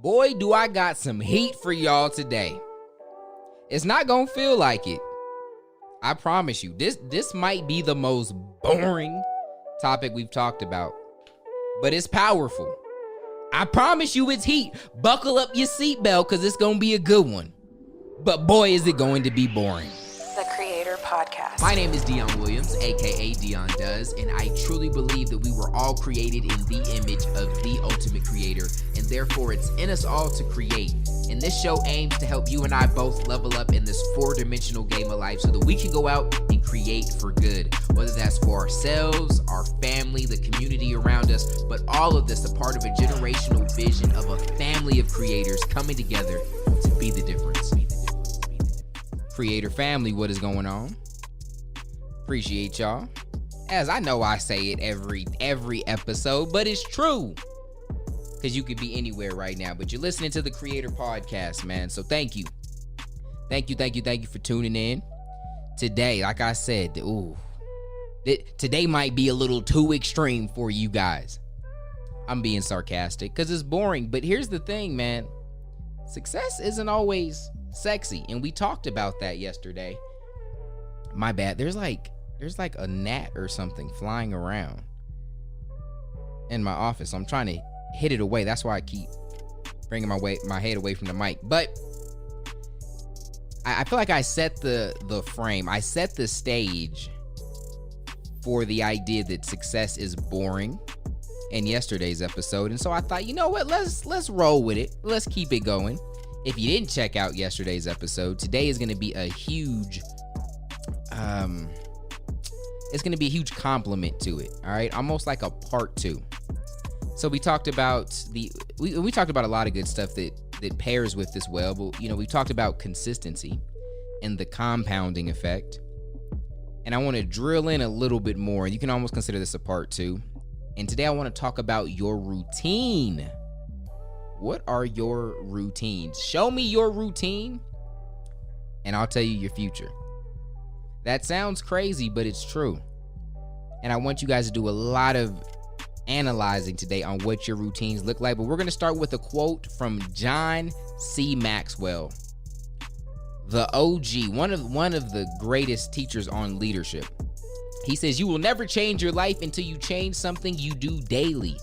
Boy, do I got some heat for y'all today. It's not gonna feel like it. I promise you. This might be the most boring topic we've talked about, but it's powerful. I promise you it's heat. Buckle up your seatbelt because it's gonna be a good one. But boy, is it going to be boring. The Creator Podcast. My name is Dion Williams, aka Dion Does, and I truly believe that we were all created in the image of the ultimate creator, and therefore it's in us all to create. And this show aims to help you and I both level up in this four-dimensional game of life so that we can go out and create for good, whether that's for ourselves, our family, the community around us, but all of this a part of a generational vision of a family of creators coming together to be the difference. Creator family, what is going on? Appreciate y'all. As I know I say it every episode, but it's true. Because you could be anywhere right now, but you're listening to the Creator Podcast, man. So thank you. Thank you for tuning in. Today, like I said, today might be a little too extreme for you guys. I'm being sarcastic because it's boring. But here's the thing, man. Success isn't always sexy, and we talked about that yesterday. My bad. There's like a gnat or something flying around in my office. So I'm trying to hit it away. That's why I keep bringing my head away from the mic. But I feel like I set the frame. I set the stage for the idea that success is boring in yesterday's episode. And so I thought, you know what? Let's roll with it. Let's keep it going. If you didn't check out yesterday's episode, today is going to be a huge it's going to be a huge compliment to it. All right? Almost like a part 2. So we talked about we talked about a lot of good stuff that pairs with this well, but we talked about consistency and the compounding effect. And I want to drill in a little bit more. You can almost consider this a part 2. And today I want to talk about your routine. What are your routines? Show me your routine, and I'll tell you your future. That sounds crazy, but it's true. And I want you guys to do a lot of analyzing today on what your routines look like. But we're going to start with a quote from John C. Maxwell, the OG, one of the greatest teachers on leadership. He says, "You will never change your life until you change something you do daily.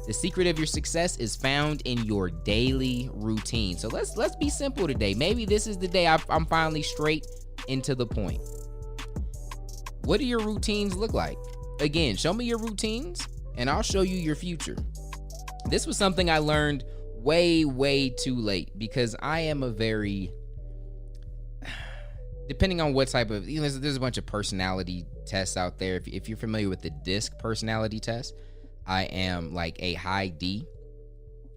The secret of your success is found in your daily routine." So let's be simple today. Maybe this is the day I'm finally straight into the point. What do your routines look like? Again, show me your routines and I'll show you your future. This was something I learned way too late because I am a very, depending on what type of, there's a bunch of personality tests out there. If you're familiar with the DISC personality test, I am like a high D.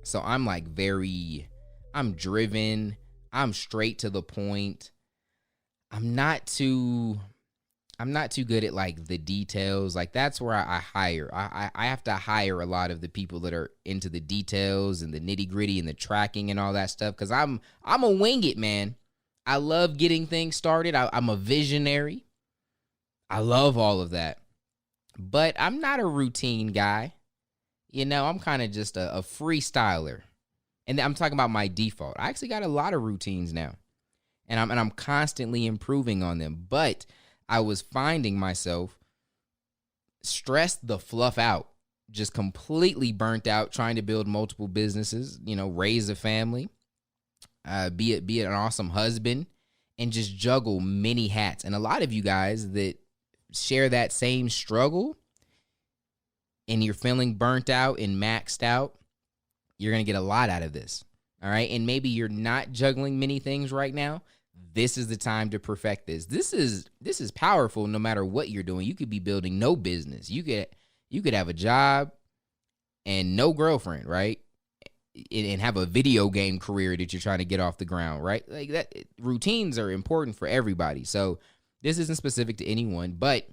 So I'm I'm driven. I'm straight to the point. I'm not too good at like the details. Like that's where I hire. I have to hire a lot of the people that are into the details and the nitty gritty and the tracking and all that stuff. Cause I'm a wing it, man. I love getting things started. I'm a visionary. I love all of that. But I'm not a routine guy. I'm kind of just a freestyler. And I'm talking about my default. I actually got a lot of routines now. And I'm constantly improving on them. But I was finding myself stressed the fluff out. Just completely burnt out trying to build multiple businesses, raise a family, be an awesome husband, and just juggle many hats. And a lot of you guys that share that same struggle and you're feeling burnt out and maxed out, you're going to get a lot out of this. All right. And maybe you're not juggling many things right now. This is the time to perfect this. This is powerful no matter what you're doing. You could be building no business. You could have a job and no girlfriend, right? And have a video game career that you're trying to get off the ground, right? Like that, routines are important for everybody. So this isn't specific to anyone, but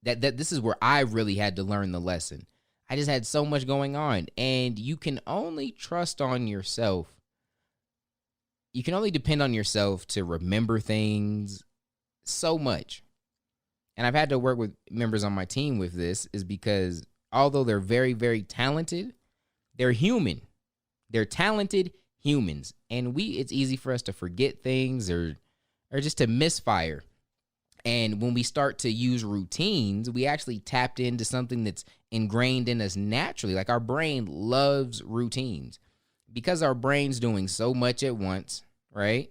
that this is where I really had to learn the lesson. I just had so much going on, and you can only trust on yourself. You can only depend on yourself to remember things so much. And I've had to work with members on my team with this is because although they're very, very talented, they're human. They're talented humans, and it's easy for us to forget things or just to misfire. And when we start to use routines, we actually tapped into something that's ingrained in us naturally. Like our brain loves routines because our brain's doing so much at once, right?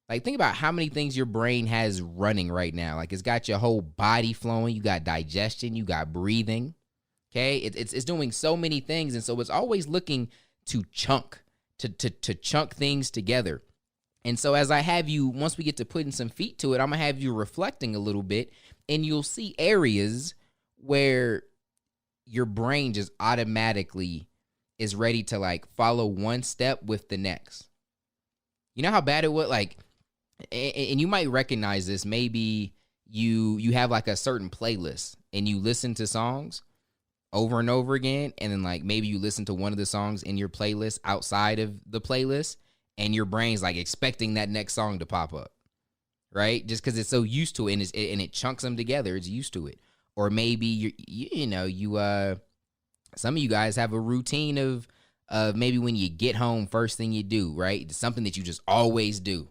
Like think about how many things your brain has running right now. Like it's got your whole body flowing. You got digestion, you got breathing. Okay, it's doing so many things, and so it's always looking to chunk things together. And so as I have you, once we get to putting some feet to it, I'm going to have you reflecting a little bit, and you'll see areas where your brain just automatically is ready to like follow one step with the next. You know how bad it would like, and you might recognize this. Maybe you have like a certain playlist and you listen to songs over and over again. And then like maybe you listen to one of the songs in your playlist outside of the playlist, and your brain's like expecting that next song to pop up, right? Just because it's so used to it, and it chunks them together. It's used to it. Or maybe some of you guys have a routine of maybe when you get home, first thing you do, right? It's something that you just always do,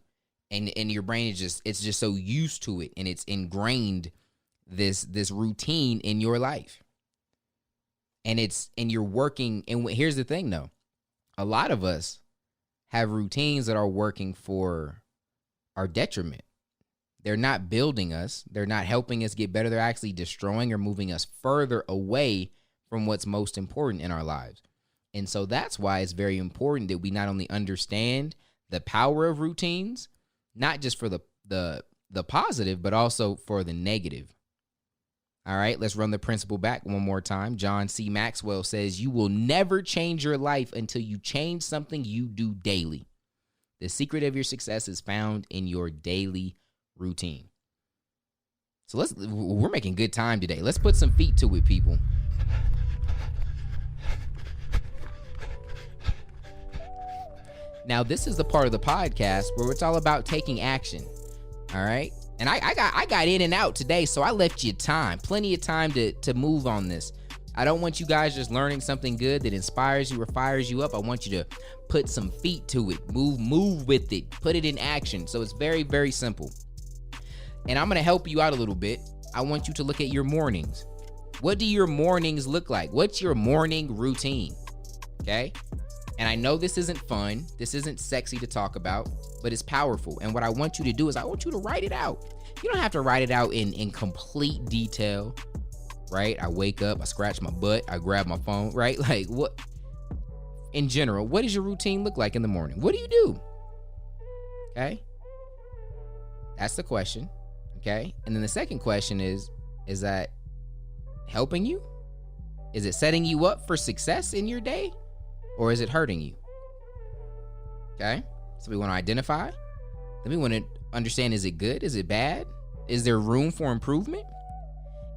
and your brain is just so used to it, and it's ingrained this routine in your life, and you're working. And here's the thing, though, a lot of us have routines that are working for our detriment. They're not building us. They're not helping us get better. They're actually destroying or moving us further away from what's most important in our lives. And so that's why it's very important that we not only understand the power of routines, not just for the positive, but also for the negative. All right, let's run the principle back one more time. John C. Maxwell says, "You will never change your life until you change something you do daily. The secret of your success is found in your daily routine." So we're making good time today. Let's put some feet to it, people. Now, this is the part of the podcast where it's all about taking action. All right. And I got in and out today, so I left you plenty of time to move on this. I don't want you guys just learning something good that inspires you or fires you up. I want you to put some feet to it, move with it, put it in action. So it's very, very simple. And I'm going to help you out a little bit. I want you to look at your mornings. What do your mornings look like? What's your morning routine? Okay? And I know this isn't fun. This isn't sexy to talk about, but it's powerful. And what I want you to do is I want you to write it out. You don't have to write it out in complete detail, right? I wake up, I scratch my butt, I grab my phone, right? Like what, in general, what does your routine look like in the morning? What do you do? Okay. That's the question. Okay. And then the second question is that helping you? Is it setting you up for success in your day? Or is it hurting you? Okay. So we want to identify. Then we want to understand, is it good? Is it bad? Is there room for improvement?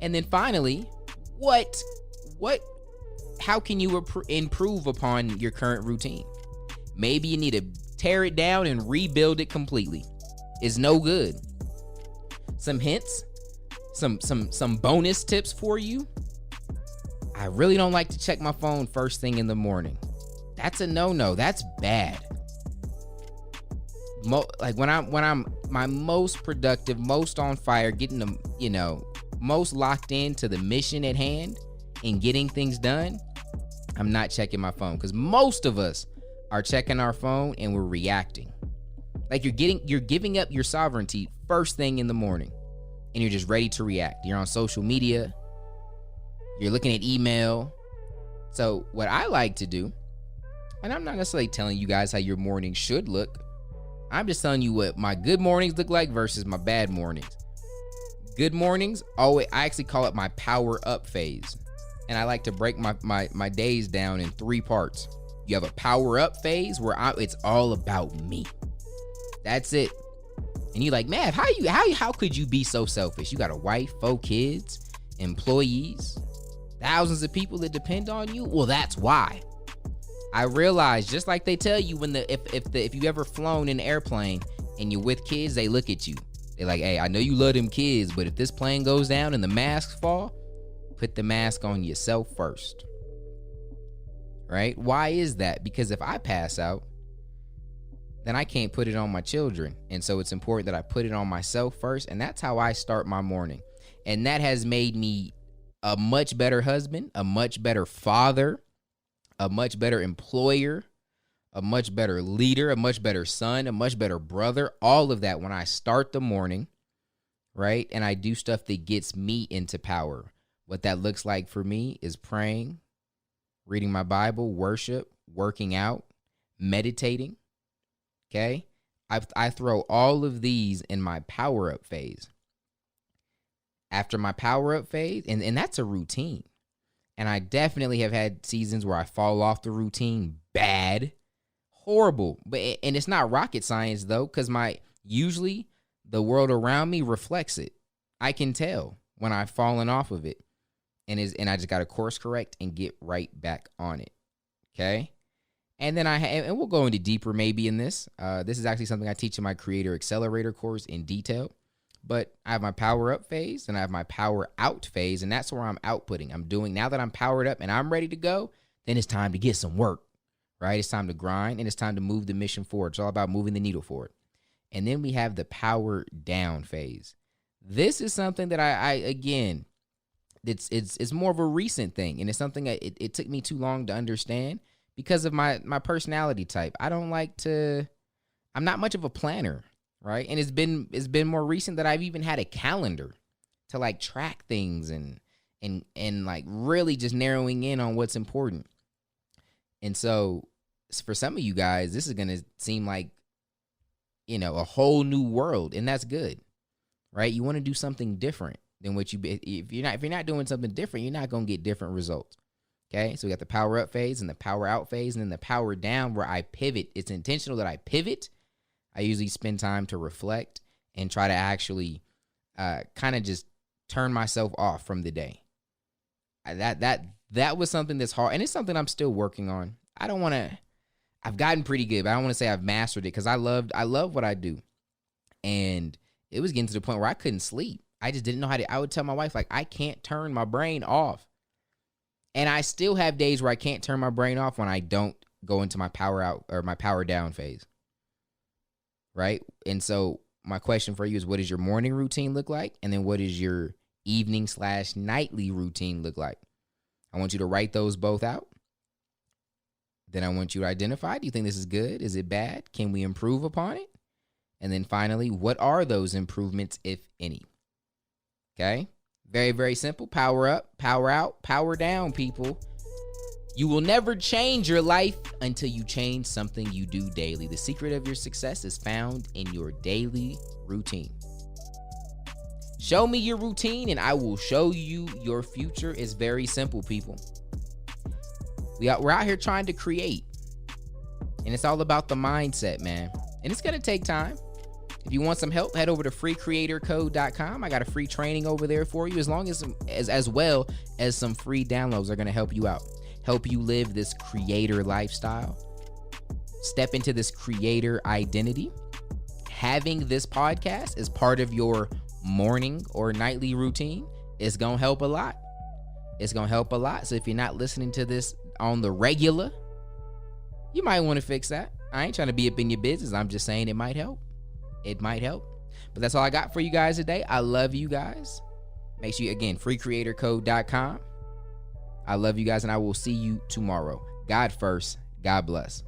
And then finally, how can you improve upon your current routine? Maybe you need to tear it down and rebuild it completely. It's no good. Some hints, some bonus tips for you. I really don't like to check my phone first thing in the morning. That's a no-no. That's bad. Like when I'm my most productive, most on fire, getting them, most locked into the mission at hand and getting things done, I'm not checking my phone, because most of us are checking our phone and we're reacting. Like you're giving up your sovereignty first thing in the morning, and you're just ready to react. You're on social media. You're looking at email. So what I like to do, and I'm not necessarily telling you guys how your morning should look. I'm just telling you what my good mornings look like versus my bad mornings. Good mornings, I actually call it my power up phase. And I like to break my days down in 3 parts. You have a power up phase where it's all about me. That's it. And you're like, man, how could you be so selfish? You got a wife, 4 kids, employees, thousands of people that depend on you. Well, that's why. I realize, just like they tell you if you ever flown in an airplane and you're with kids, they look at you. They're like, hey, I know you love them kids, but if this plane goes down and the masks fall, put the mask on yourself first. right? Why is that? Because if I pass out, then I can't put it on my children. And so it's important that I put it on myself first. And that's how I start my morning. And that has made me a much better husband, a much better father, a much better employer, a much better leader, a much better son, a much better brother. All of that when I start the morning, right? And I do stuff that gets me into power. What that looks like for me is praying, reading my Bible, worship, working out, meditating. Okay? I throw all of these in my power up phase. After my power up phase, and that's a routine. And I definitely have had seasons where I fall off the routine bad, horrible. And it's not rocket science though, because usually the world around me reflects it. I can tell when I've fallen off of it. And I just got to course correct and get right back on it. Okay? And then and we'll go into deeper maybe in this. This is actually something I teach in my Creator Accelerator course in detail. But I have my power up phase and I have my power out phase. And that's where I'm outputting. Now that I'm powered up and I'm ready to go, then it's time to get some work, right? It's time to grind and it's time to move the mission forward. It's all about moving the needle forward. And then we have the power down phase. This is something that I again, it's more of a recent thing. And it's something that it took me too long to understand because of my personality type. I'm not much of a planner. Right. And it's been more recent that I've even had a calendar to like track things and like really just narrowing in on what's important. And so for some of you guys, this is going to seem like, a whole new world. And that's good. Right. You want to do something different than what if you're not doing something different, you're not going to get different results. Okay. So we got the power up phase and the power out phase and then the power down where I pivot. It's intentional that I pivot. I usually spend time to reflect and try to actually kind of just turn myself off from the day. That was something that's hard, and it's something I'm still working on. I've gotten pretty good, but I don't want to say I've mastered it because I love what I do. And it was getting to the point where I couldn't sleep. I just didn't know how to. I would tell my wife, like, I can't turn my brain off. And I still have days where I can't turn my brain off when I don't go into my power out or my power down phase. Right? And so my question for you is, what does your morning routine look like? And then what does your evening/nightly routine look like? I want you to write those both out. Then I want you to identify, do you think this is good? Is it bad? Can we improve upon it? And then finally, what are those improvements, if any? Okay? Very, very simple. Power up, power out, power down, people. You will never change your life until you change something you do daily. The secret of your success is found in your daily routine. Show me your routine and I will show you your future. Is very simple, people. We're out here trying to create. And it's all about the mindset, man. And it's going to take time. If you want some help, head over to freecreatorcode.com. I got a free training over there for you, as well as some free downloads are going to help you out. Help you live this creator lifestyle. Step into this creator identity. Having this podcast as part of your morning or nightly routine is going to help a lot. It's going to help a lot. So if you're not listening to this on the regular, you might want to fix that. I ain't trying to be up in your business. I'm just saying it might help. It might help. But that's all I got for you guys today. I love you guys. Make sure you, again, freecreatorcode.com. I love you guys, and I will see you tomorrow. God first. God bless.